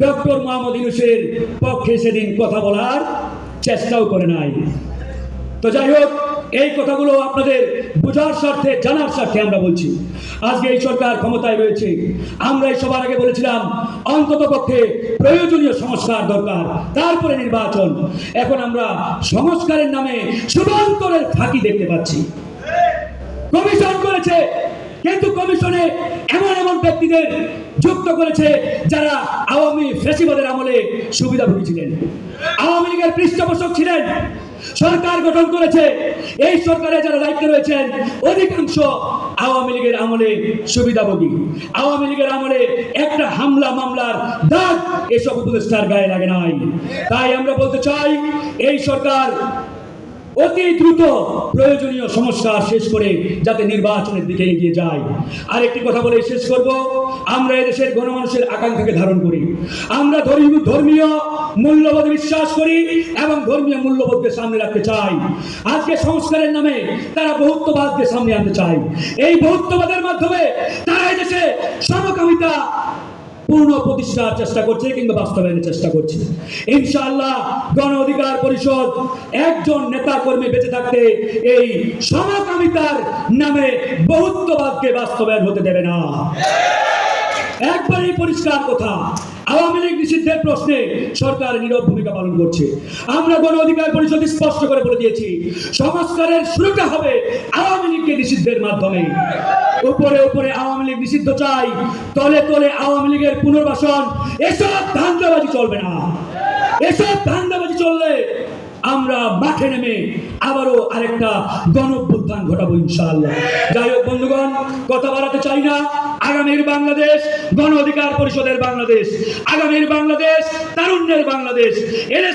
Doctor Mohammad ইউনূসের পক্ষে সেদিন কথা বলার চেষ্টাও করে নাই। তো যাই হোক, এই কথাগুলো আপনাদের বোঝার স্বার্থে, জানার স্বার্থে আমরা বলছি। আজকে এই সরকার ক্ষমতায় রয়েছে, আমরা এই সবার আগে বলেছিলাম অন্তত পক্ষে প্রয়োজনীয় সংস্কার দরকার, তারপরে নির্বাচন। এখন আমরা সংস্কারের নামে শুভান্তরের ফাঁকি দেখতে পাচ্ছি। কমিশন করেছে, কিন্তু কমিশনে এমন এমন ব্যক্তিদের যুক্ত করেছে যারা আওয়ামী ফ্যাসিবাদের আমলে সুবিধাভোগী ছিলেন, আওয়ামী লীগের পৃষ্ঠপোষক ছিলেন। সরকার গঠন করেছে, এই সরকারে যারা দায়িত্বে রয়েছেন অধিকাংশ আওয়ামী লীগের আমলে সুবিধাভোগী। আওয়ামী লীগের আমলে একটা হামলা মামলার দাগ এসব উপদেষ্টার গায়ে লাগে নাই। তাই আমরা বলতে চাই, এই সরকার অতি দ্রুত প্রয়োজনীয় সমস্যা শেষ করে যাতে নির্বাচনের দিকে এগিয়ে যায়। আরেকটি কথা বলে শেষ করব, আমরা এদেশের গণমানুষের আকাঙ্ক্ষাকে ধারণ করি, আমরা ধর্মীয় মূল্যবোধে বিশ্বাস করি এবং ধর্মীয় মূল্যবোধকে সামনে রাখতে চাই। আজকে সংস্কারের নামে তারা বহুত্ববাদকে সামনে আনতে চায়। এই বহুত্ববাদের মাধ্যমে তারা এদেশে সমকামিতা পূর্ণ প্রতিষ্ঠার চেষ্টা করছে কিংবা বাস্তবায়নের চেষ্টা করছে। ইনশাআল্লাহ গণ অধিকার পরিষদ একজন নেতা কর্মী বেঁচে থাকতে এই সমকামিতার নামে বহুত্ববাদকে বাস্তবায়ন হতে দেবে না। একবারই পরিষ্কার কথা, আওয়ামী লীগ নিষিদ্ধের প্রশ্নে সরকার নীরব ভূমিকা পালন করছে। আমরা গণ অধিকার পরিষদ স্পষ্ট করে বলে দিয়েছি, সংস্কারের শুরুটা হবে আওয়ামী লীগকে নিষিদ্ধের মাধ্যমে। উপরে উপরে আওয়ামী লীগ নিষিদ্ধ চাই, তলে তলে আওয়ামী লীগের পুনর্বাসন। এসব ধান্দাবাজি চলবে না। এসব ধান্দাবাজি চললে আমরা মাঠে নেমে আবারও আরেকটা গণঅভ্যুত্থান ঘটাবো ইনশাআল্লাহ। যাই হোক বন্ধুগণ, কথা বাড়াতে চাই না। আগামীর বাংলাদেশ গণ অধিকার পরিষদের বাংলাদেশ, আগামীর বাংলাদেশ তারুণ্যের বাংলাদেশ।